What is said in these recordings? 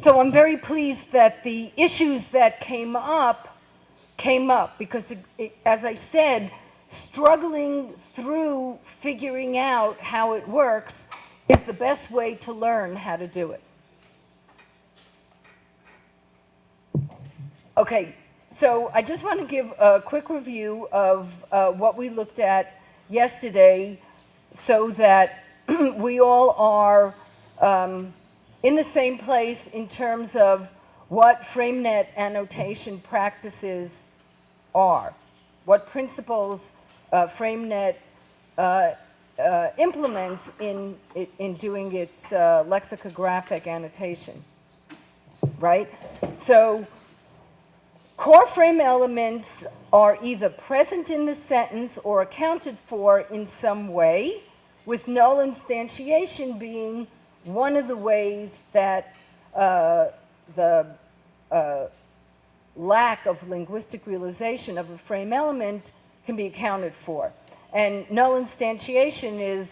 So I'm very pleased that the issues that came up because, as I said, struggling through figuring out how it works is the best way to learn how to do it. Okay, so I just want to give a quick review of what we looked at yesterday so that we all are in the same place in terms of what FrameNet annotation practices are, what principles FrameNet implements in doing its lexicographic annotation, right? So core frame elements are either present in the sentence or accounted for in some way, with null instantiation being one of the ways that the lack of linguistic realization of a frame element can be accounted for. And null instantiation is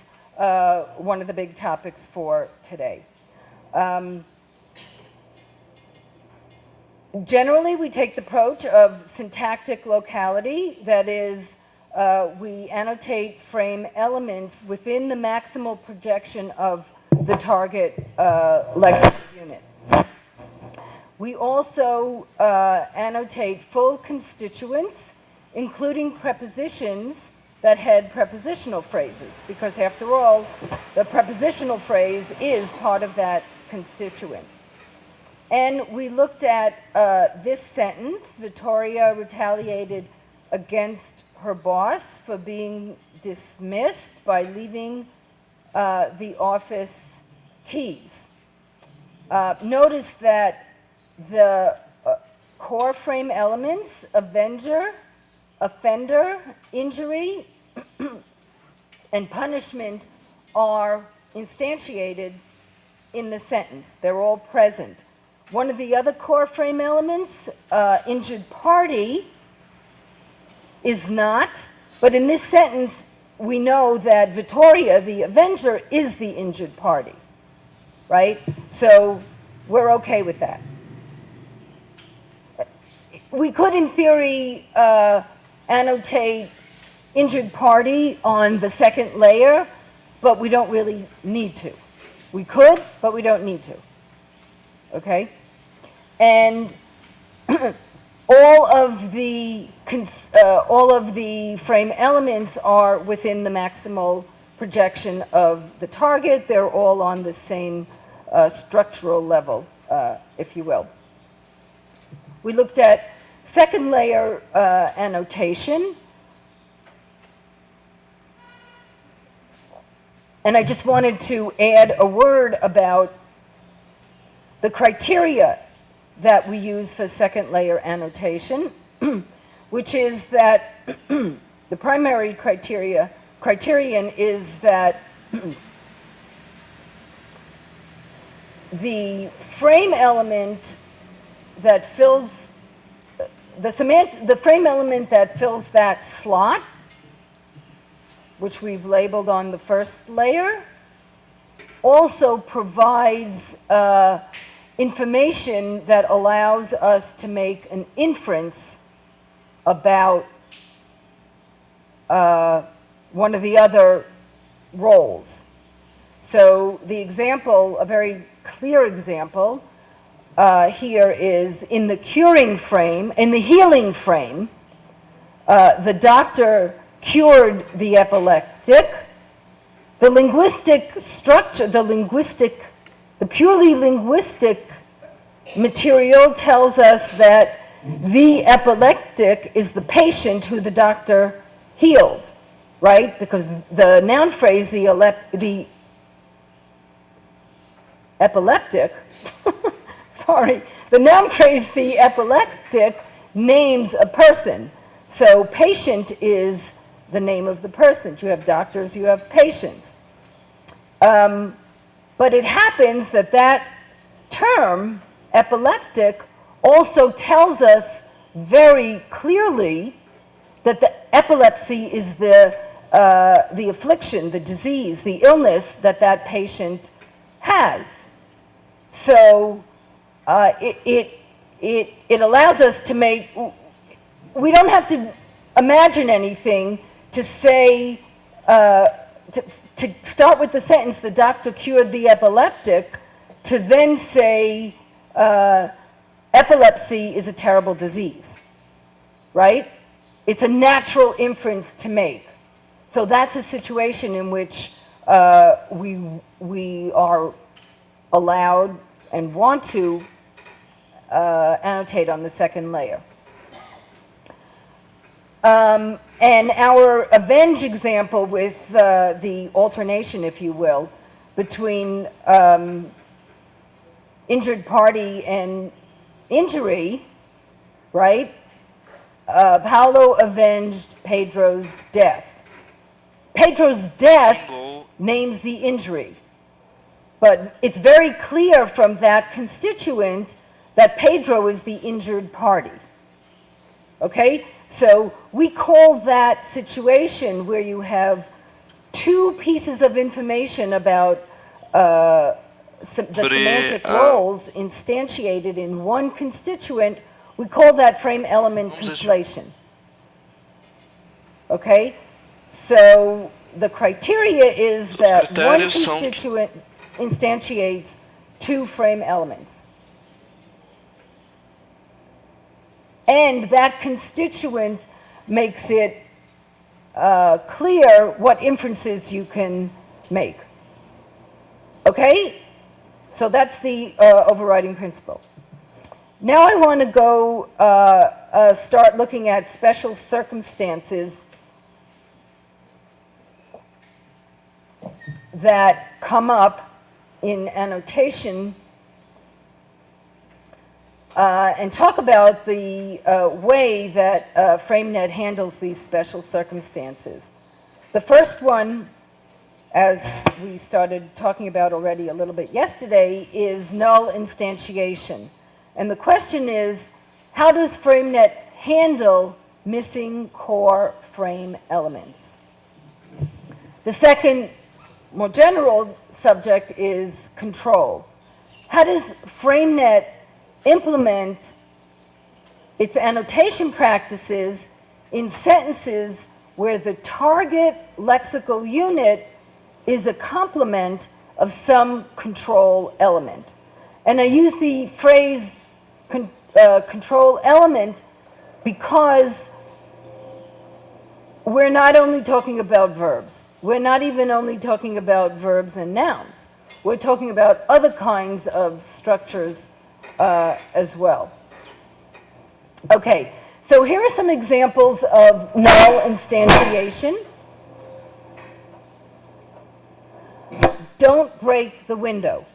one of the big topics for today. Generally, we take the approach of syntactic locality, that is, we annotate frame elements within the maximal projection of the target lexical unit. We also annotate full constituents, including prepositions that head prepositional phrases, because after all, the prepositional phrase is part of that constituent. And we looked at this sentence: Vittoria retaliated against her boss for being dismissed by leaving the office keys. Notice that the core frame elements, avenger, offender, injury, and punishment are instantiated in the sentence. They're all present. One of the other core frame elements, injured party, is not, but in this sentence we know that Vittoria, the avenger, is the injured party, right? So we're okay with that. We could, in theory, annotate injured party on the second layer, but we don't really need to. We could, but we don't need to. Okay? And all of the frame elements are within the maximal projection of the target. They're all on the same structural level, if you will. We looked at second layer annotation. And I just wanted to add a word about the criteria that we use for second layer annotation, which is that the primary criterion is that the frame element that fills the frame element that fills that slot, which we've labeled on the first layer, also provides information that allows us to make an inference about one of the other roles. So the example, a very clear example here is in the curing frame, in the healing frame, the doctor cured the epileptic. The linguistic structure, the purely linguistic material tells us that the epileptic is the patient who the doctor healed, right? Because the noun phrase, the epileptic, sorry, the noun phrase, the epileptic, names a person. So patient is the name of the person. You have doctors, you have patients. But it happens that that term, epileptic, also tells us very clearly that the epilepsy is the affliction, the disease, the illness that that patient has. So it allows us to make, we don't have to imagine anything to say, to start with the sentence, the doctor cured the epileptic, to then say, epilepsy is a terrible disease, right? It's a natural inference to make. So that's a situation in which we are allowed and want to annotate on the second layer. And our avenge example with the alternation, if you will, between injured party and injury, right? Paolo avenged Pedro's death. Pedro's death names the injury. But it's very clear from that constituent that Pedro is the injured party. Okay? So we call that situation where you have two pieces of information about the semantic roles instantiated in one constituent, we call that frame element conflation. Okay? So the criteria is that one constituent instantiates two frame elements. And that constituent makes it clear what inferences you can make. Okay? So that's the overriding principle. Now I want to go start looking at special circumstances that come up in annotation and talk about the way that FrameNet handles these special circumstances. The first one, as we started talking about already a little bit yesterday, is null instantiation. And the question is, how does FrameNet handle missing core frame elements? The second, more general subject is control. How does FrameNet implement its annotation practices in sentences where the target lexical unit is a complement of some control element? And I use the phrase control element because we're not only talking about verbs. We're not even only talking about verbs and nouns. We're talking about other kinds of structures as well. Okay, so here are some examples of null instantiation. Don't break the window.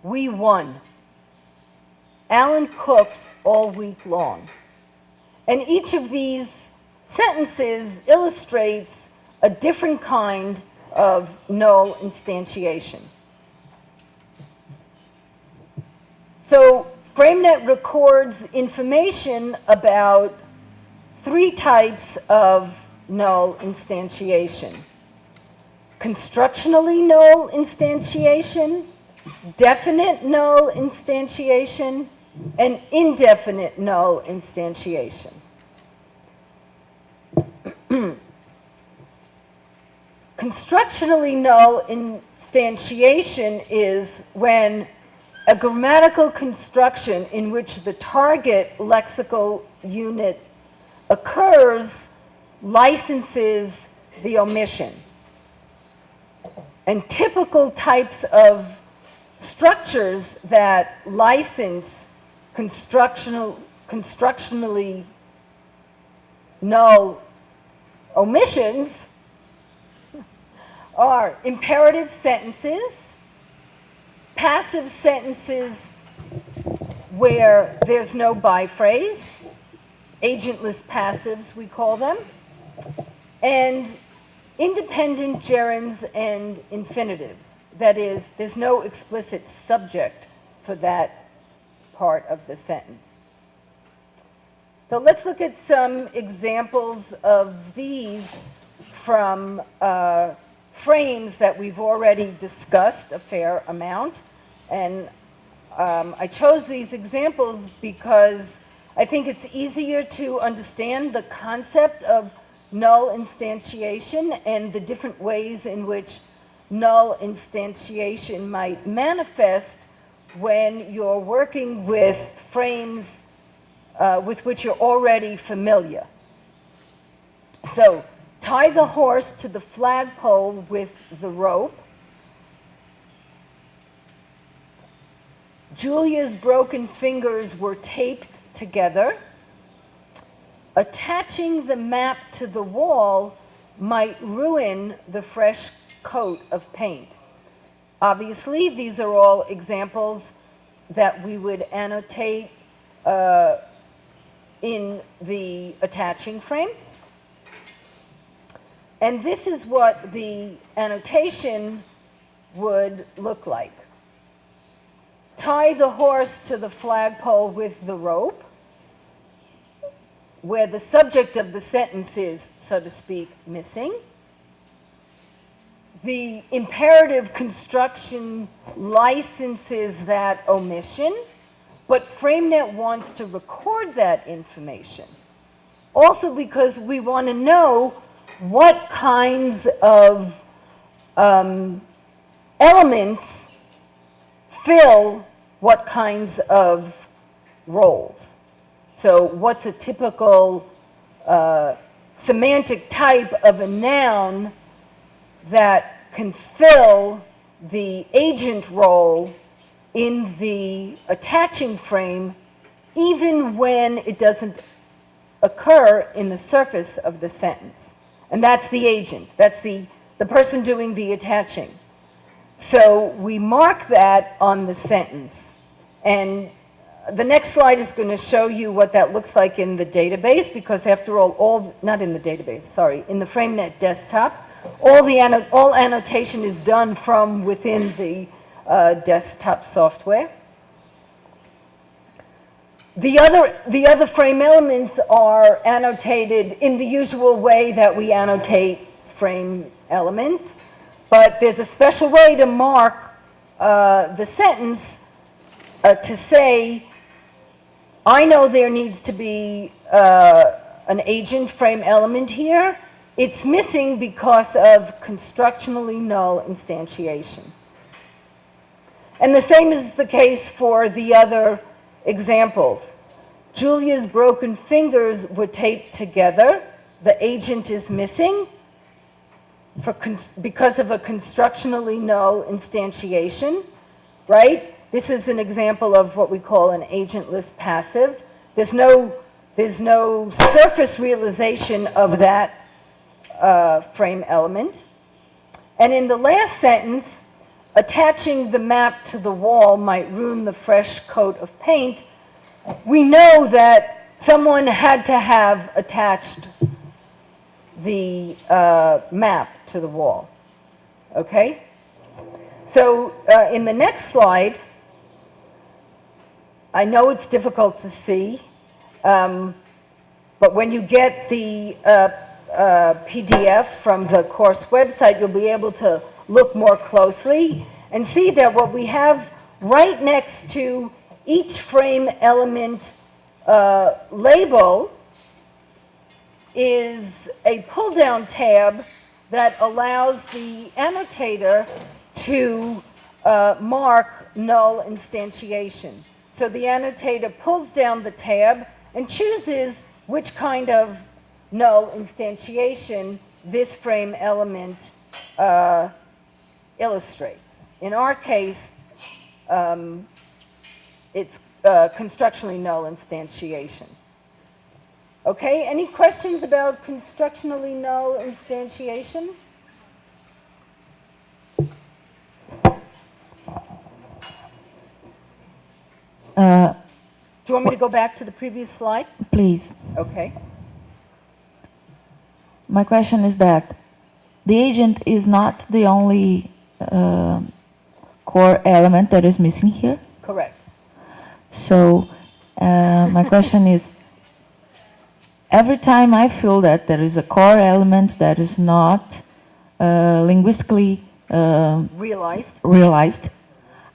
We won. Alan cooked all week long. And each of these sentences illustrates a different kind of null instantiation. So FrameNet records information about three types of null instantiation: constructionally null instantiation, definite null instantiation, and indefinite null instantiation. Constructionally null instantiation is when a grammatical construction in which the target lexical unit occurs licenses the omission. And typical types of structures that license constructionally null omissions are imperative sentences, passive sentences where there's no by phrase, agentless passives we call them, and independent gerunds and infinitives. That is, there's no explicit subject for that part of the sentence. So let's look at some examples of these from frames that we've already discussed a fair amount. And I chose these examples because I think it's easier to understand the concept of null instantiation and the different ways in which null instantiation might manifest when you're working with frames with which you're already familiar. So, tie the horse to the flagpole with the rope. Julia's broken fingers were taped together. Attaching the map to the wall might ruin the fresh coat of paint. Obviously, these are all examples that we would annotate in the attaching frame. And this is what the annotation would look like. Tie the horse to the flagpole with the rope, where the subject of the sentence is, so to speak, missing. The imperative construction licenses that omission, but FrameNet wants to record that information. Also because we want to know what kinds of elements fill what kinds of roles. So what's a typical semantic type of a noun that can fill the agent role in the attaching frame even when it doesn't occur in the surface of the sentence? And that's the agent. That's the person doing the attaching. So we mark that on the sentence. And the next slide is going to show you what that looks like in the database, because after all not in the database, sorry, in the FrameNet desktop, all annotation is done from within the desktop software. The other frame elements are annotated in the usual way that we annotate frame elements, but there's a special way to mark the sentence to say, I know there needs to be an agent frame element here. It's missing because of constructionally null instantiation. And the same is the case for the other examples. Julia's broken fingers were taped together. The agent is missing because of a constructionally null instantiation, right? This is an example of what we call an agentless passive. There's no surface realization of that frame element. And in the last sentence, attaching the map to the wall might ruin the fresh coat of paint. We know that someone had to have attached the map to the wall. Okay? So in the next slide, I know it's difficult to see, but when you get the PDF from the course website, you'll be able to look more closely and see that what we have right next to each frame element label is a pull-down tab that allows the annotator to mark null instantiation. So the annotator pulls down the tab and chooses which kind of null instantiation this frame element illustrates. In our case, it's constructionally null instantiation. Okay, any questions about constructionally null instantiation? Do you want me to go back to the previous slide? Please. Okay. My question is that the agent is not the only core element that is missing here. Correct. So my question is, every time I feel that there is a core element that is not linguistically realized,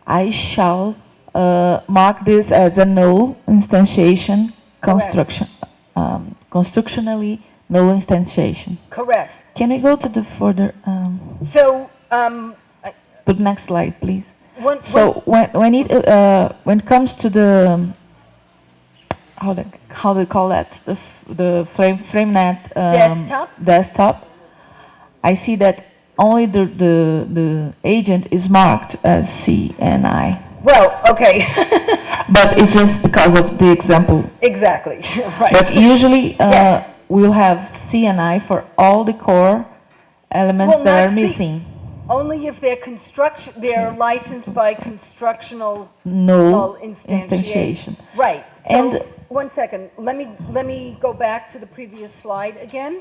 I shall mark this as a null instantiation Correct. construction, constructionally null instantiation. Correct. Can we go to the further, So, the next slide, please? one, So when it comes to the how do you call that, the FrameNet desktop, I see that only the agent is marked as C and I. well, okay. But it's just because of the example. Exactly. Right. But usually Yes. we'll have C and I for all the core elements Well, that not are C. missing. Only if they're licensed by constructional Null instantiation. instantiation. Right. So, And- one second. Let me go back to the previous slide again.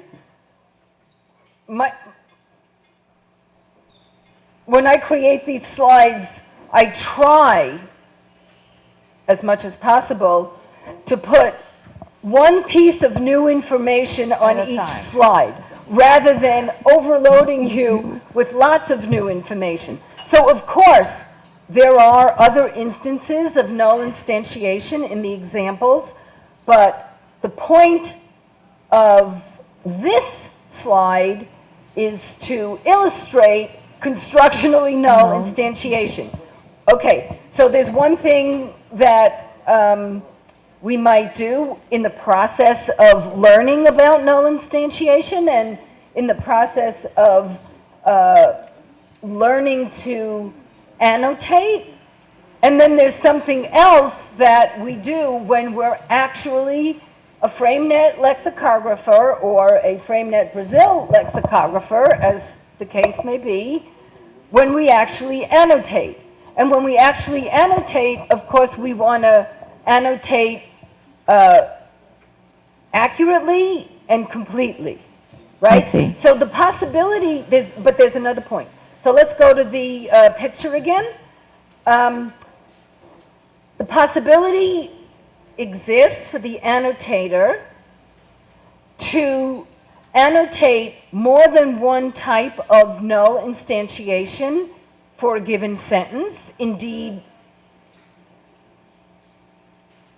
When I create these slides, I try, as much as possible, to put one piece of new information on each slide, rather than overloading you with lots of new information. So, of course, there are other instances of null instantiation in the examples, but the point of this slide is to illustrate constructionally null instantiation. Okay, so there's one thing that we might do in the process of learning about null instantiation and in the process of learning to annotate. And then there's something else that we do when we're actually a FrameNet lexicographer or a FrameNet Brazil lexicographer, as the case may be, when we actually annotate. And when we actually annotate, of course, we want to annotate accurately and completely, right? I see. So the possibility, but there's another point. So let's go to the picture again. The possibility exists for the annotator to annotate more than one type of null instantiation for a given sentence. Indeed,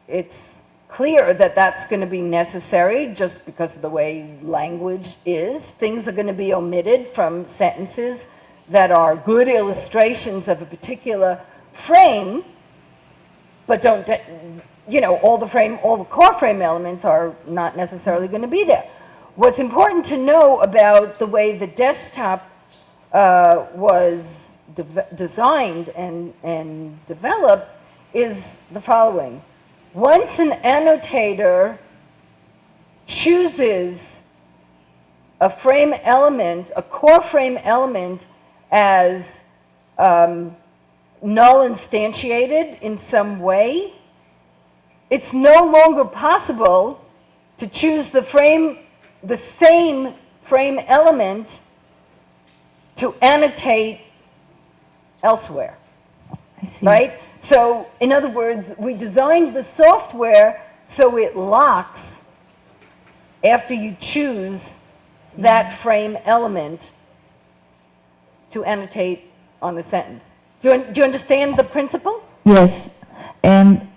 it's clear that that's going to be necessary just because of the way language is. Things are going to be omitted from sentences that are good illustrations of a particular frame, but don't, you know, all the core frame elements are not necessarily going to be there. What's important to know about the way the desktop was designed and developed is the following. Once an annotator chooses a frame element, a core frame element, as null instantiated in some way, it's no longer possible to choose the same frame element to annotate elsewhere. I see. Right? So, in other words, we designed the software so it locks after you choose that frame element to annotate on the sentence. Do you understand the principle? Yes, and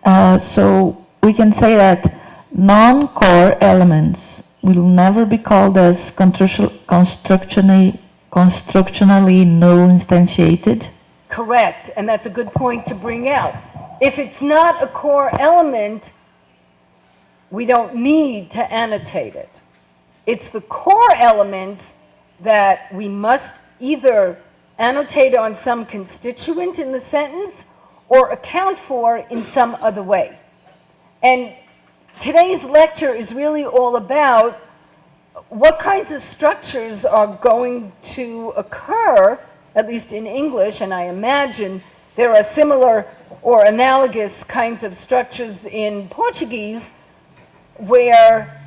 so we can say that non-core elements will never be called as constructionally null instantiated. Correct, and that's a good point to bring out. If it's not a core element, we don't need to annotate it. It's the core elements that we must either annotate on some constituent in the sentence or account for in some other way. And today's lecture is really all about what kinds of structures are going to occur, at least in English, and I imagine there are similar or analogous kinds of structures in Portuguese where,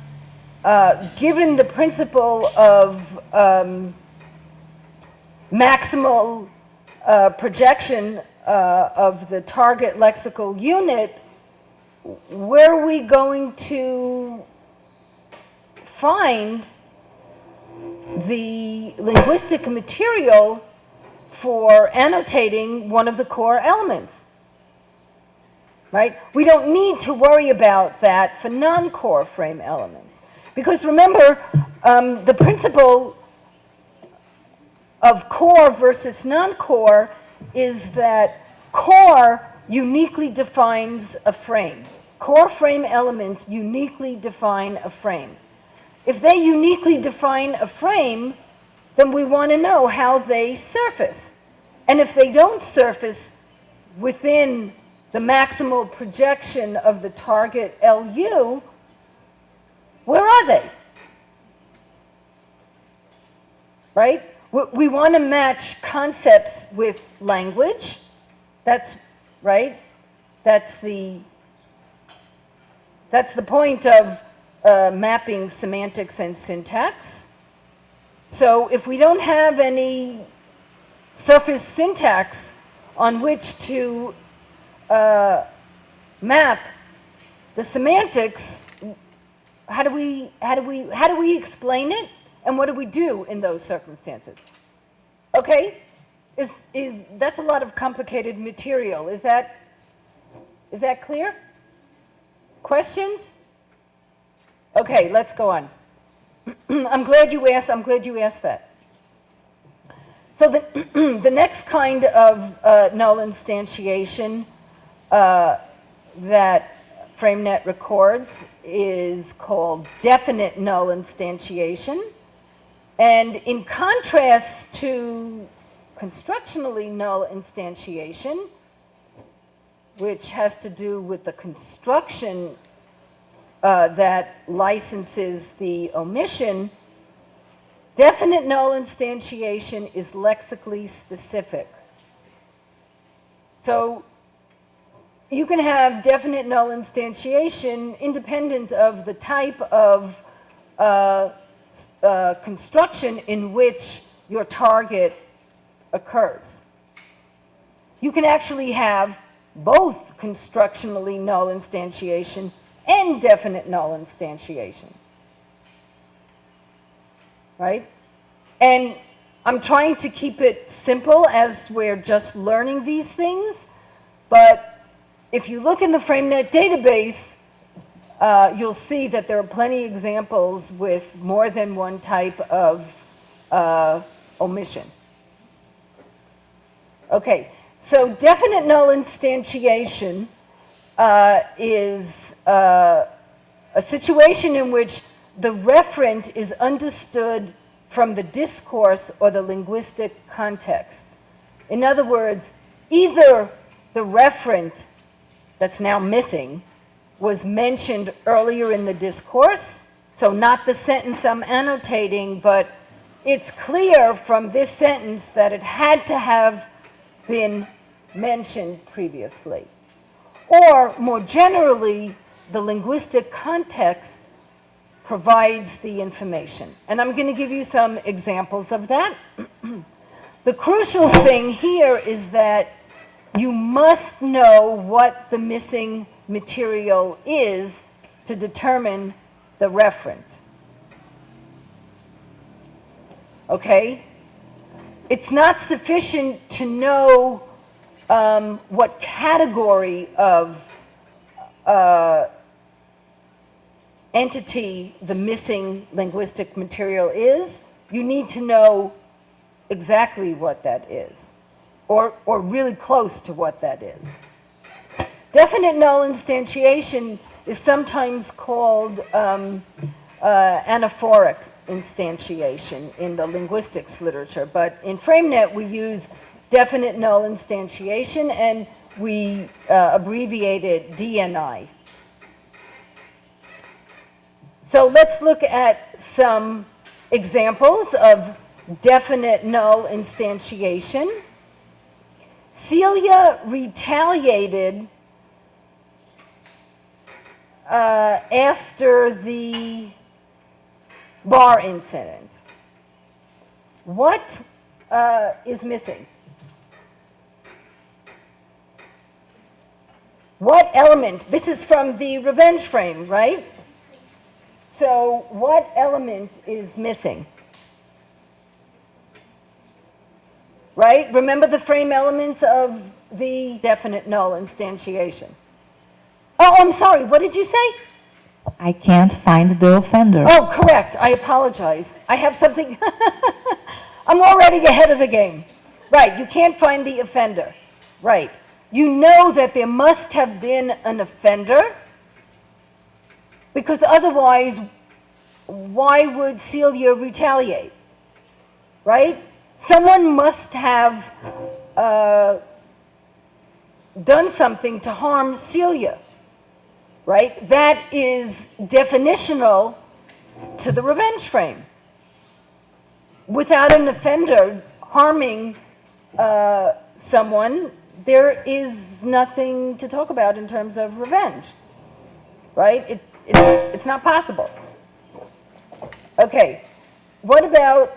given the principle of maximal projection of the target lexical unit, where are we going to find the linguistic material for annotating one of the core elements? right? We don't need to worry about that for non-core frame elements. Because remember, the principle of core versus non-core is that core uniquely defines a frame. Core frame elements uniquely define a frame. If they uniquely define a frame, then we want to know how they surface. And if they don't surface within the maximal projection of the target LU, where are they? Right? We want to match concepts with language. That's right. That's the point of mapping semantics and syntax. So if we don't have any surface syntax on which to map the semantics, how do we explain it, and what do we do in those circumstances? Okay, that's a lot of complicated material. Is that clear? Questions? Okay, let's go on. I'm glad you asked that. So the next kind of null instantiation that FrameNet records is called definite null instantiation. And in contrast to constructionally null instantiation, which has to do with the construction that licenses the omission, definite null instantiation is lexically specific. So you can have definite null instantiation independent of the type of construction in which your target occurs. You can actually have both constructionally null instantiation and definite null instantiation. Right? And I'm trying to keep it simple as we're just learning these things, but if you look in the FrameNet database, you'll see that there are plenty of examples with more than one type of omission. Okay, so definite null instantiation is a situation in which the referent is understood from the discourse or the linguistic context. In other words, either the referent that's now missing was mentioned earlier in the discourse, so not the sentence I'm annotating, but it's clear from this sentence that it had to have been mentioned previously. Or more generally, the linguistic context provides the information. And I'm going to give you some examples of that. The crucial thing here is that you must know what the missing material is to determine the referent. Okay? It's not sufficient to know what category of entity the missing linguistic material is. You need to know exactly what that is, or really close to what that is. Definite null instantiation is sometimes called anaphoric instantiation in the linguistics literature, but in FrameNet we use definite null instantiation, and we abbreviate it DNI. So let's look at some examples of definite null instantiation. Celia retaliated after the bar incident. What is missing? What element? This is from the revenge frame, right? So what element is missing? Right? Remember the frame elements of the definite null instantiation. Oh, I'm sorry, what did you say? I can't find the offender. Oh, correct, I apologize. I have something, I'm already ahead of the game. Right, you can't find the offender. Right. You know that there must have been an offender, because otherwise, why would Celia retaliate? Right? Someone must have done something to harm Celia. Right? That is definitional to the revenge frame. Without an offender harming someone, there is nothing to talk about in terms of revenge. Right? It's not possible. Okay. What about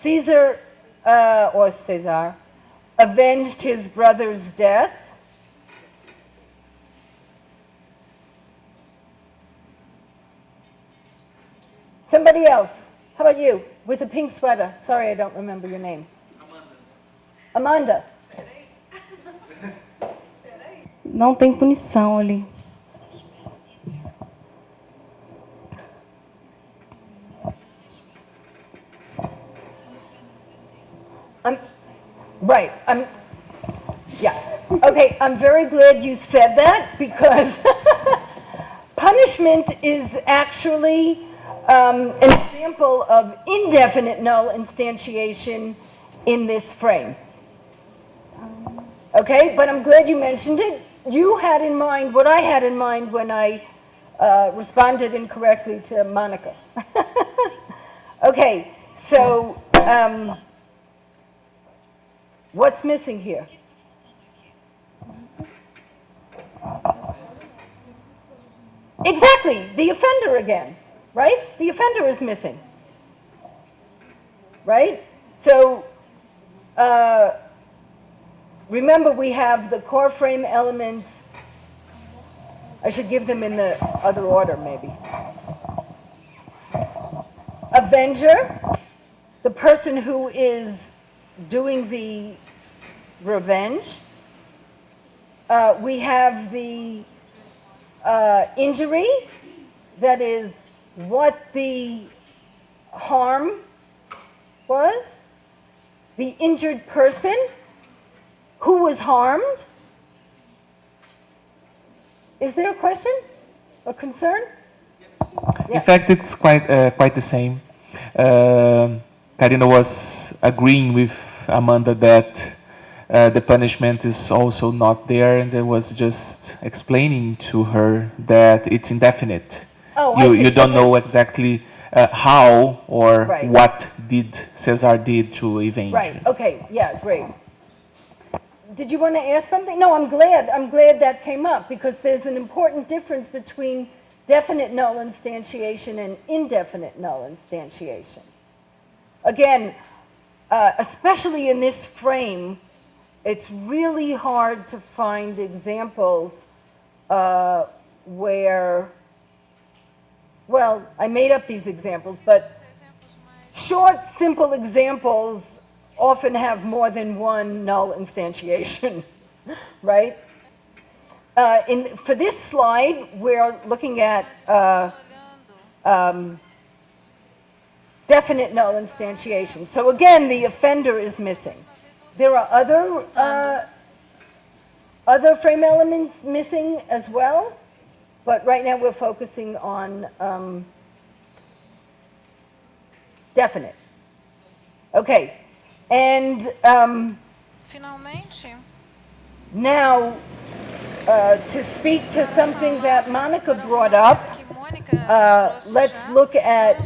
Caesar, or Caesar, avenged his brother's death? Somebody else. How about you? With a pink sweater. Sorry, I don't remember your name. Amanda. Não tem punição ali. Right. Yeah. Okay, I'm very glad you said that, because punishment is actually an example of indefinite null instantiation in this frame. Okay, but I'm glad you mentioned it. You had in mind what I had in mind when I responded incorrectly to Monica. Okay, so what's missing here? Exactly, the offender again, right? The offender is missing, right? So remember, we have the core frame elements. I should give them in the other order, maybe. Avenger, the person who is doing the revenge. We have the injury, that is what the harm was. The injured person, who was harmed. Is there a question? A concern? Yeah. In fact, it's quite the same. Karina was agreeing with Amanda that the punishment is also not there, and I was just explaining to her that it's indefinite. Oh, you don't know exactly how or right. What did Cesar did to avenge. Right. Okay. Yeah. Great. Did you want to ask something? No, I'm glad that came up, because there's an important difference between definite null instantiation and indefinite null instantiation. Again, especially in this frame, it's really hard to find examples where, well, I made up these examples, but short, simple examples often have more than one null instantiation, right? For this slide, we're looking at definite null instantiation. So again, the offender is missing. There are other frame elements missing as well, but right now we're focusing on definite. Okay. And now, to speak to something that Monica brought up, let's look at,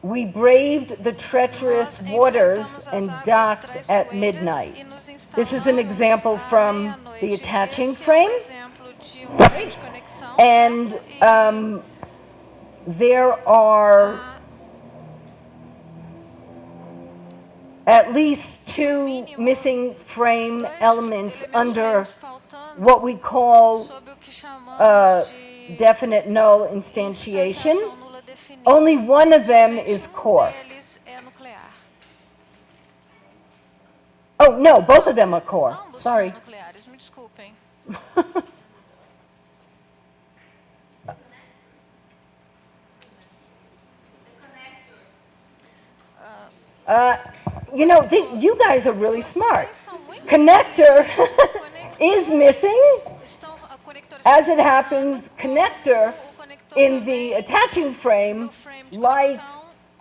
we braved the treacherous waters and docked at midnight. This is an example from the attaching frame. Right? And there are at least two missing frame elements under what we call definite null instantiation. Only one of them is core. Oh, no, both of them are core. Sorry. Nucleares, me desculpem. You know, you guys are really smart. Connector is missing. As it happens, connector in the attaching frame, like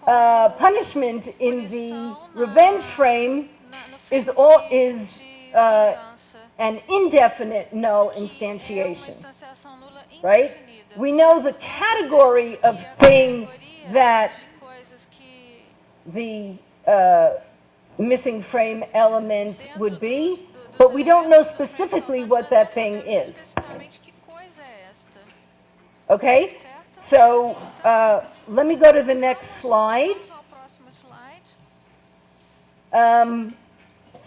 punishment in the revenge frame, is an indefinite null instantiation, right? We know the category of thing that the missing frame element would be, but we don't know specifically what that thing is. Okay? So let me go to the next slide.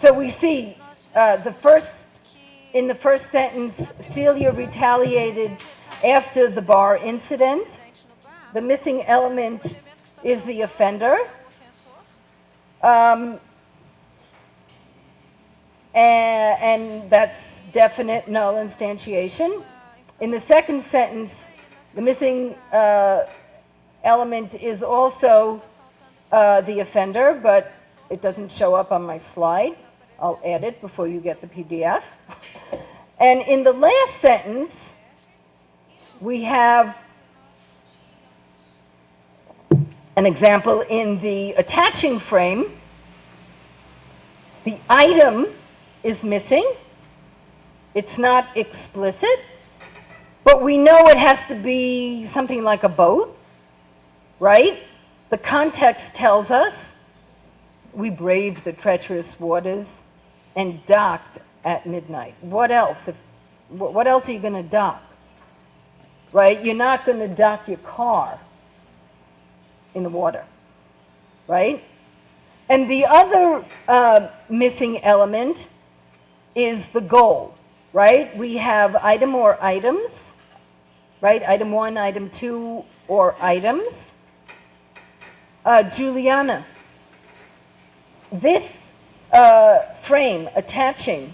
So we see in the first sentence, Celia retaliated after the bar incident. The missing element is the offender. And that's definite null instantiation. In the second sentence, the missing element is also the offender, but it doesn't show up on my slide. I'll add it before you get the PDF. And in the last sentence, we have an example in the attaching frame. The item is missing. It's not explicit, but we know it has to be something like a boat, right? The context tells us we braved the treacherous waters and docked at midnight. What else? What else are you going to dock? Right? You're not going to dock your car in the water, right? And the other missing element is the goal, right? We have item or items, right? Item 1, item 2, or items. Juliana, this frame, attaching,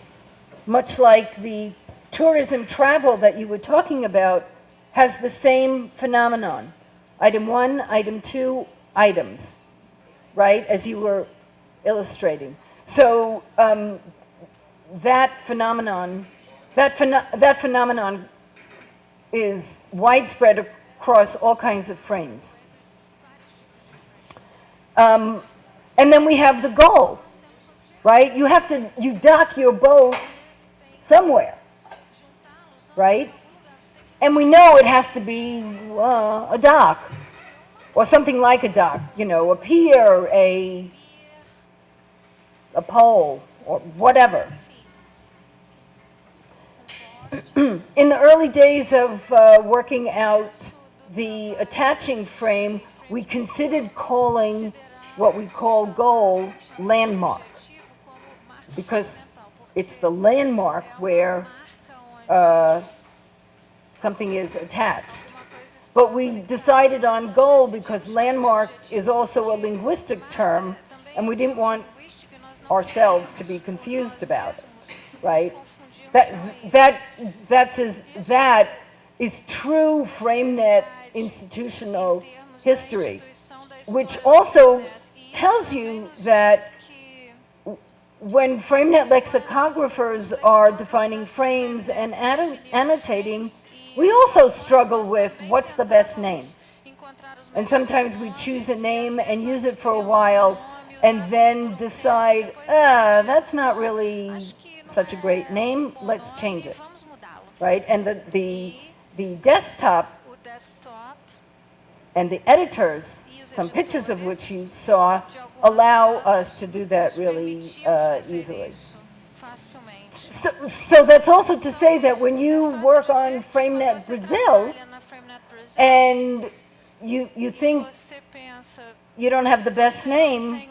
much like the tourism travel that you were talking about, has the same phenomenon. Item 1, item 2, items, right, as you were illustrating. So that phenomenon is widespread across all kinds of frames. And then we have the goal, right? You dock your boat somewhere, right? And we know it has to be a dock, or something like a dock, you know, a pier, a pole, or whatever. In the early days of working out the attaching frame, we considered calling what we call goal landmark, because it's the landmark where something is attached. But we decided on goal because landmark is also a linguistic term, and we didn't want ourselves to be confused about it, right? That is true FrameNet institutional history, which also tells you that when FrameNet lexicographers are defining frames and annotating, we also struggle with what's the best name. And sometimes we choose a name and use it for a while and then decide, that's not really such a great name, let's change it, right? And the desktop and the editors, some pictures of which you saw, allow us to do that really easily. So that's also to say that when you work on FrameNet Brazil and you think you don't have the best name,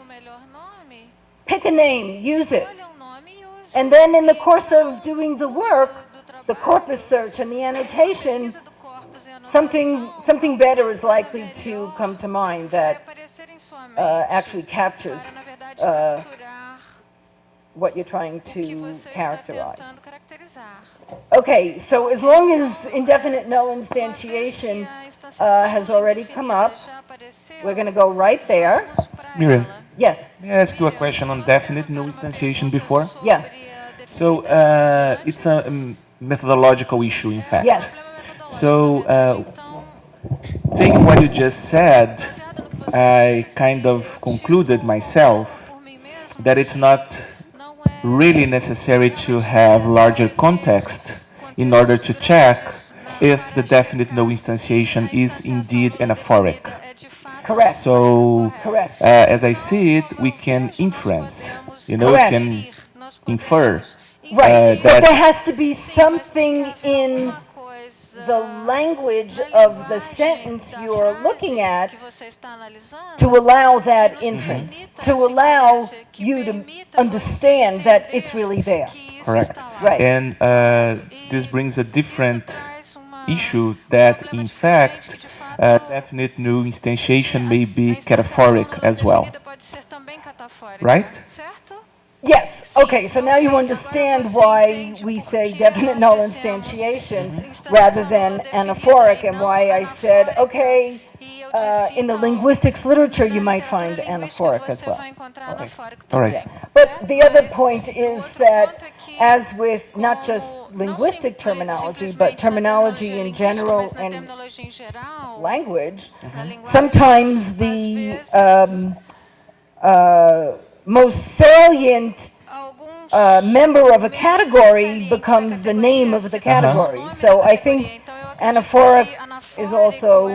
pick a name, use it. And then in the course of doing the work, the corpus search and the annotation, something better is likely to come to mind that actually captures what you're trying to characterize. Okay, so as long as indefinite null instantiation has already come up, we're going to go right there. Miriam, Yes. may I ask you a question on definite null instantiation before? Yeah. So it's a methodological issue, in fact. Yes. So taking what you just said, I kind of concluded myself that it's not really necessary to have larger context in order to check if the definite null instantiation is indeed anaphoric. Correct. So, Correct. As I see it, we can inference, we can infer. Right, but there has to be something in the language of the sentence you're looking at to allow that inference, to allow you to understand that it's really there. Correct. Right. And this brings a different issue that, in fact, definite null instantiation may be cataphoric as well. Right? Yes. Okay, so now you understand why we say definite null instantiation rather than anaphoric, and why I said, okay, in the linguistics literature you might find anaphoric as well. Okay. All right. Yeah. But the other point is that, as with not just linguistic terminology, but terminology in general and language, sometimes the most salient member of a category becomes the name of the category. So I think anaphoric is also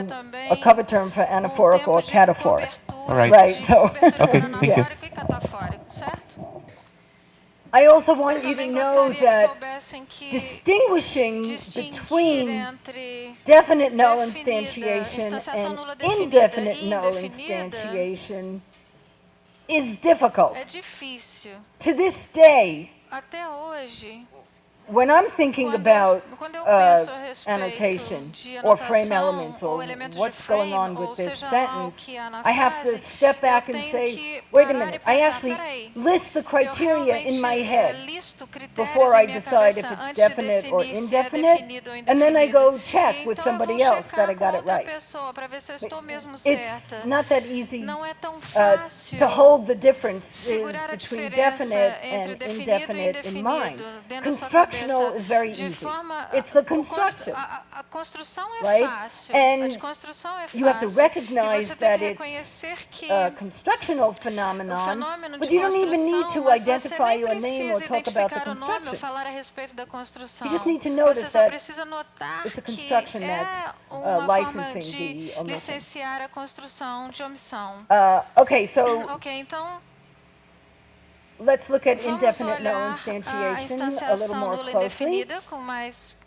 a cover term for anaphoric or cataphoric. All right. Right, so. Okay, thank you. I also want you to know that distinguishing between definite null instantiation and indefinite null instantiation is difficult. To this day, when I'm thinking about annotation or frame elements or what's going on with this sentence, I have to step back and say, wait a minute, I actually list the criteria in my head before I decide if it's definite or indefinite, and then I go check with somebody else that I got it right. It's not that easy to hold the differences between definite and indefinite in mind. Constructional is very easy. It's the construction, right? And you have to recognize that it's a constructional phenomenon, but you don't even need to identify your name or talk about the construction. You just need to notice that it's a construction that's licensing the omission. Okay, so let's look at indefinite null instantiation a little more closely.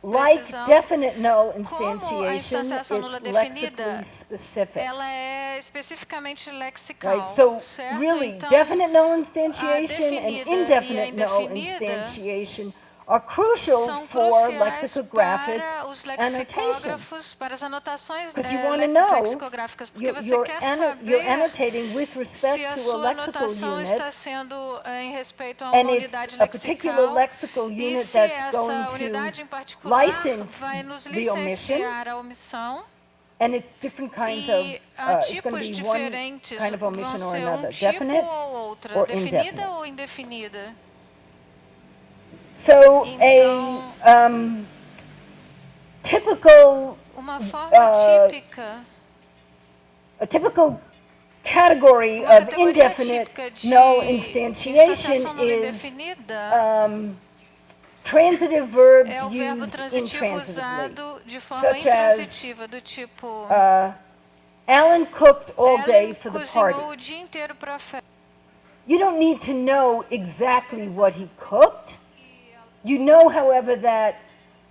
Like definite null instantiation, it's lexically specific. Right? So really, definite null instantiation and indefinite null instantiation are crucial for lexicographic annotation. Because you want to know you're annotating with respect to a lexical unit, and it's a particular lexical unit that's going to license the omission, and it's different kinds of, it's going to be one kind of omission or another, definite or indefinite. So a typical category of indefinite null instantiation is transitive verbs used intransitively, such as Alan cooked all day for the party. You don't need to know exactly what he cooked. You know, however, that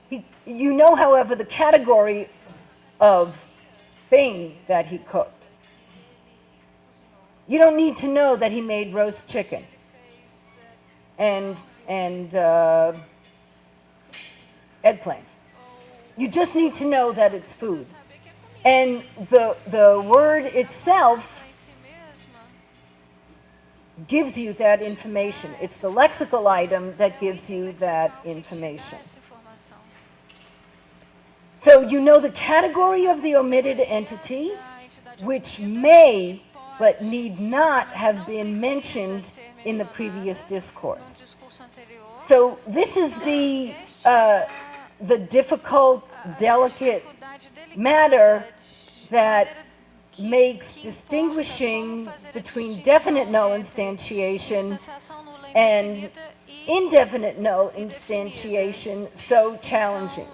the category of thing that he cooked. You don't need to know that he made roast chicken and eggplant. You just need to know that it's food. And the word itself gives you that information. It's the lexical item that gives you that information. So you know the category of the omitted entity, which may but need not have been mentioned in the previous discourse. So this is the difficult, delicate matter that makes distinguishing between definite null instantiation and indefinite null instantiation so challenging.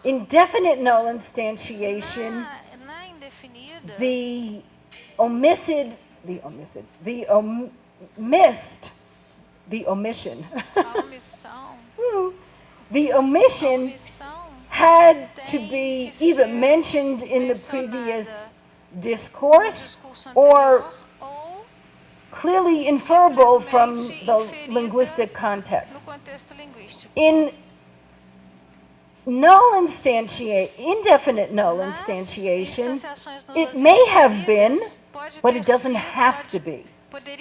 Indefinite null instantiation, the omission had to be either mentioned in the previous discourse or clearly inferable from the linguistic context. In indefinite null instantiation, it may have been, but it doesn't have to be.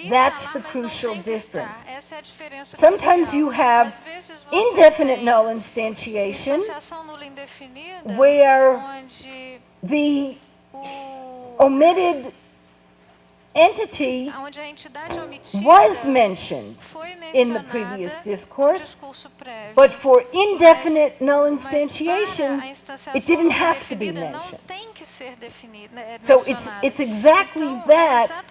That's the crucial difference. Sometimes you have indefinite null instantiation where the omitted entity was mentioned in the previous discourse, but for indefinite null instantiation, it didn't have to be mentioned. So it's exactly that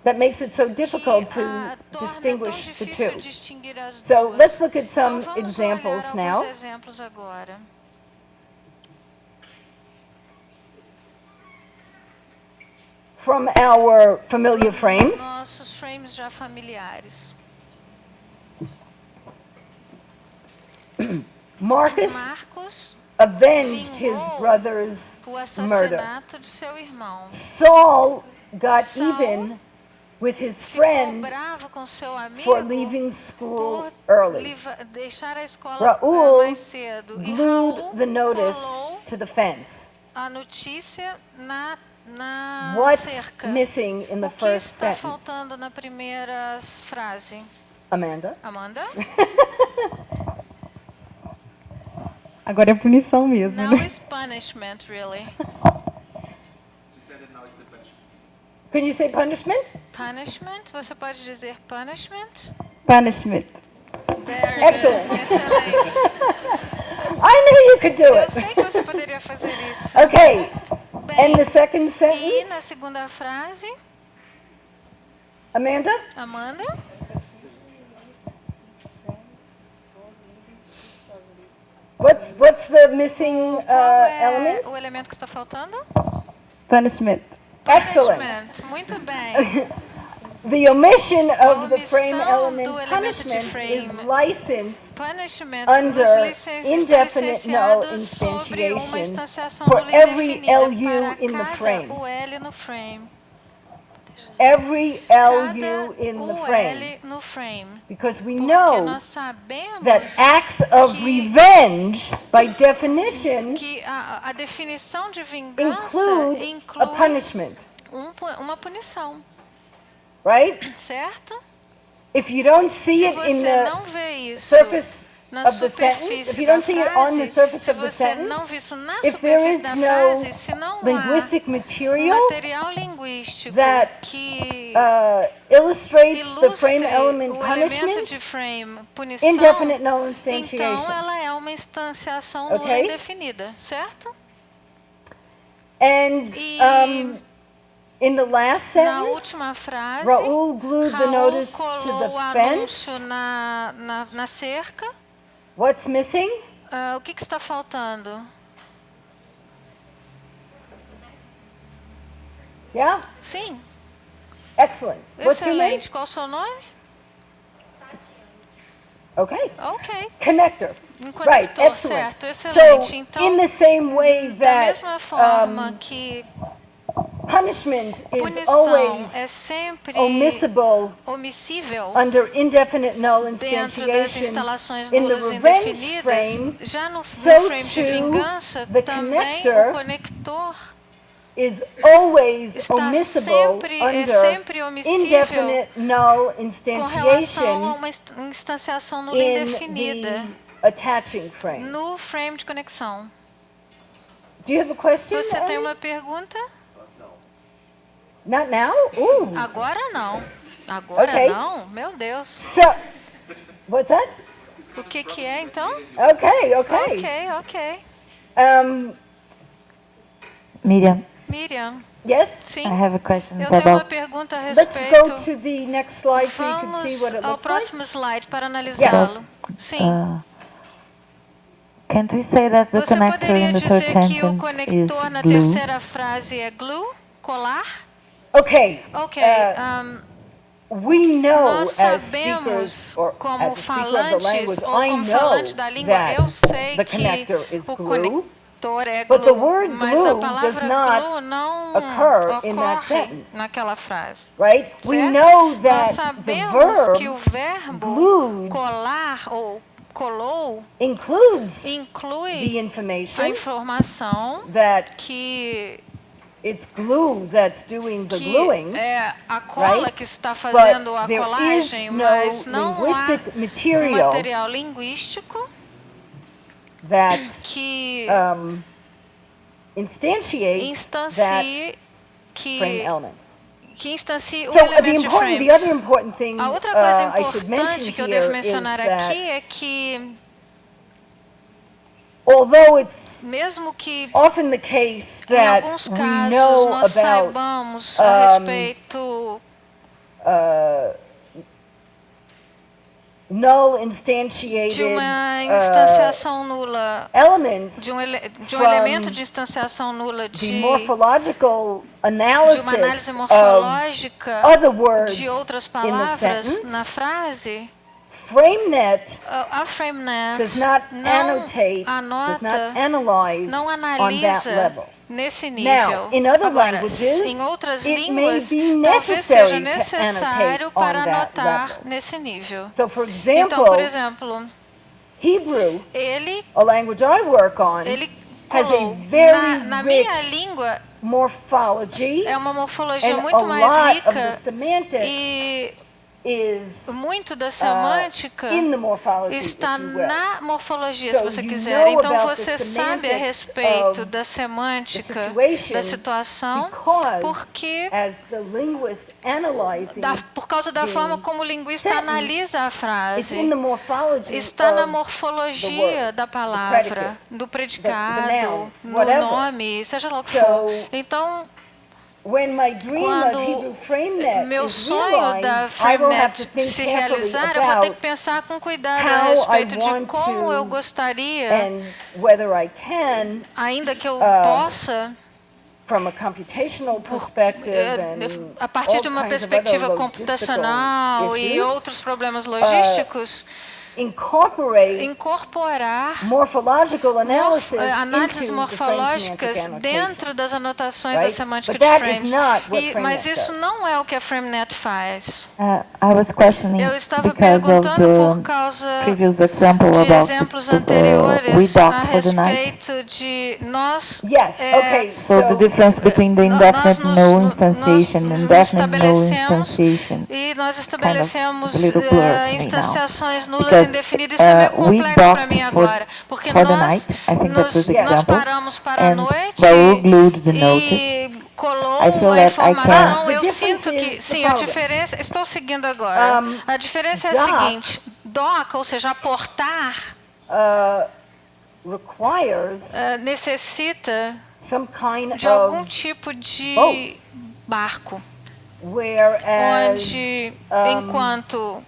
that makes it so difficult to distinguish the two. So let's look at some examples now. From our familiar frames. Nossos frames já familiares. Marcus avenged his brother's murder. De seu irmão. Saul got even with his friend for leaving school early. Raul glued the notice to the fence. A notícia na What's cerca. missing in the first sentence? sentence? Faltando na primeira frase. Amanda? Agora é punição mesmo. Now is punishment, really. Can you say punishment? Punishment? Você pode dizer punishment? Punishment. Excellent. I knew you could do Eu it. sei que você poderia fazer isso. Okay. Bem, And the second e sentence? na segunda frase, Amanda? Amanda? What's the missing Qual é element? o elemento que está faltando? Punishment. Excellent. Punishment. Muito bem. The omission of the frame omissão element do elemento de punishment is frame. licensed Punishment under nos licenciados indefinite null sobre uma instantiation instanciação for nula every indefinida LU para in the cada frame. UL no frame. Every Cada LU in the frame. UL no frame. Because we Porque know nós sabemos that acts of que- revenge, by definition, que a definição de vingança include a inclui punishment, uma punição, right? certo? If you don't see Se it in você the não vê isso surface na of the sentence, superfície if you da don't see it on the frase, surface se of the você não sentence, vê isso na if there superfície is da no frase, se não há linguistic material material linguístico that que illustrates the ilustre frame element o elemento punishment, de frame punição, indefinite null então instantiation. ela é uma instanciação nula Okay. indefinida, certo? And in the last Na sentence, última frase, Raul glued the Raul notice to colou o the fence. anúncio na cerca. What's missing? O que está faltando? Yeah? Sim, Excellent. What's your name? excelente. Qual o seu nome? Okay. Ok. Connector. Um Right, conector, excellent. certo, So, excelente. Então, in the same way da that mesma forma que punishment is punição always é sempre omissible omissível under indefinite null dentro das instantiation instalações in the nulas revenge indefinidas, frame, já no so frame de too vingança, the também connector o conector is always está omissible sempre, under sempre omissível indefinite null com relação a instantiation uma instanciação nula in indefinida the attaching frame. no frame de conexão. Do you have a question? Você tem Ellie? uma pergunta? Not now? Ooh. Agora não. Agora Ok. não? Meu Deus. So, what's that? O que que é então? Okay, okay. Ok, ok. Miriam, Miriam, Yes? sim. I have a question Eu tenho uma about pergunta a Let's go respeito. to the next slide so you can see Vamos what it ao looks like. próximo slide para analisá-lo. Sim. can't we say that the Você connector poderia in the third dizer que o sentence is conector na glue? terceira frase é glue? Colar? Okay. Ok. We know Nós as sabemos, speakers or como as a speaker of the falantes language, ou I como know falante da língua, that eu sei the que connector is o glue, conector é but the glue, word mas a glue palavra does not glue não occur in that ocorre sentence. naquela frase. right? We Certo? know Nós that the sabemos que o verb verbo glued colar ou colou includes the inclui a information informação that que it's glue that's doing the que gluing, é a cola right? que está fazendo a But there is colagem, no mas não há linguistic um material material linguístico that que instantiates that instancie frame que element. instancie o So elemento de frame. the other important thing A outra coisa I should mention importante que eu devo here is mencionar that aqui é que, although it's mesmo que often the case em that alguns we casos know nós about saibamos a respeito null de instantiated uma instanciação nula, elements de um from elemento de instanciação nula the de morphological uma analysis análise of morfológica other words de outras in the palavras sentence, na frase, FrameNet a FrameNet does not não annotate, does not anota, analyze não on that analisa level. nesse Now, nível. in other Agora, languages, em outras it may línguas, be talvez seja necessary to necessário annotate para on that anotar level. nesse nível. So, for Então, por example, exemplo, Hebrew, ele a language I work on, has colou a very na minha rich língua morphology, é uma morfologia and a muito mais lot of the rica semantics e is muito da semântica in the morphology, está if you will. na morfologia, So se você you quiser. know Então about você the sabe a semantics respeito of da semântica the situation da situação, because porque as the linguist analyzing, por causa da the forma como o linguista sentence, analisa a it's frase. in the morphology Está na of morfologia word, da the palavra, predicate, do the predicado, noun, no whatever. nome, seja lá o que So, for. Então, when my dream of quando Hebrew FrameNet meu is sonho da realized, I will have to FrameNet think se carefully realizar, eu vou ter about que pensar com cuidado a how I respeito de want como eu to gostaria, and whether I can, ainda que eu possa, from a computational perspective and a partir all de uma kinds of other perspectiva logistical computacional e issues, outros problemas logísticos, incorporate incorporar morphological analysis análises into the morfológicas frame semantic dentro annotation. das anotações da Right? semântica But de that is frames. not what Mas FrameNet isso does. não é o que a FrameNet faz. I was questioning Eu estava because of perguntando por the causa previous example de about exemplos we anteriores docked a for the night. respeito de nós Yes, okay, So the difference between the nós indefinite no instantiation and nos indefinite no estabelecemos instantiation. e nós estabelecemos it's a little blurred to me now. instanciações nulas Because, indefinidas. Isso é meio we complexo para mim docked for- agora, porque for the nós night. I think that was the nós example. paramos para a And noite Raul glued the notice. e colou I feel a that I informação. can- Eu The sinto difference que is sim, the a following. diferença. Estou seguindo agora. A diferença é a dock seguinte: dock, ou seja, aportar, requires necessita some kind de algum of tipo de boat. barco, whereas onde enquanto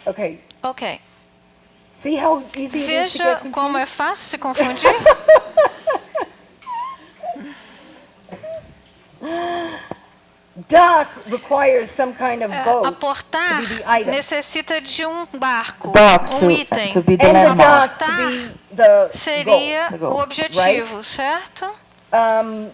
okay, ok. see how easy it is to Veja get como é confused? fácil se confundir. Dock requires some kind of boat Aportar to be the item. necessita de um barco, Dock um to item. be the And the landmark. dock to be the Seria The goal, o objetivo, certo? goal.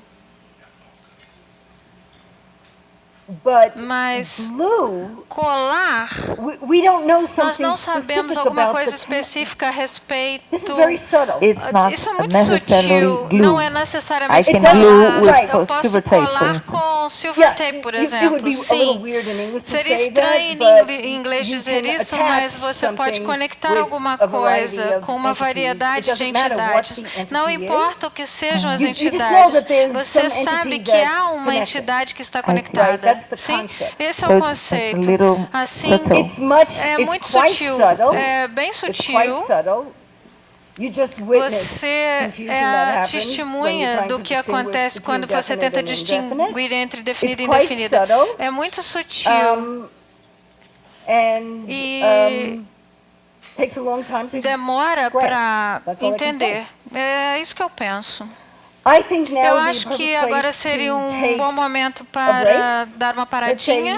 But Mas glue colar falar. We don't know Nós something não sabemos specific alguma about coisa the específica a respeito. This is very subtle. It's not Isso é muito necessarily sutil. glue. Não é I necessariamente can doesn't- glue with Right. Eu posso silver tape, for colar instance. com silver Yeah, tape, por it would exemplo. be a little Sim. weird in English to Seria say estranho that, but em inglês you dizer can isso, attach mas você pode something conectar with alguma a variety coisa of com uma entities. variedade It de doesn't matter what entidades. the entity Não is. importa o que sejam as You just know entidades, that there's você some sabe entity que há that's uma connected. entidade que está I see. Right, conectada. that's the Sim, concept. esse é So o it's a conceito. little Assim, subtle. It's much, é it's muito quite sutil, subtle. é bem It's quite sutil. subtle. You just witness Você confusion é that a happens when you're testemunha trying do to que distinguish acontece between quando você definite tenta and indefinite. distinguir entre definido e It's quite indefinido. subtle. É muito sutil. And E takes a long time to demora para That's all I can entender. É isso que eu penso. I think now Eu would be a acho perfect que agora place seria to um take bom momento para dar uma let's say paradinha.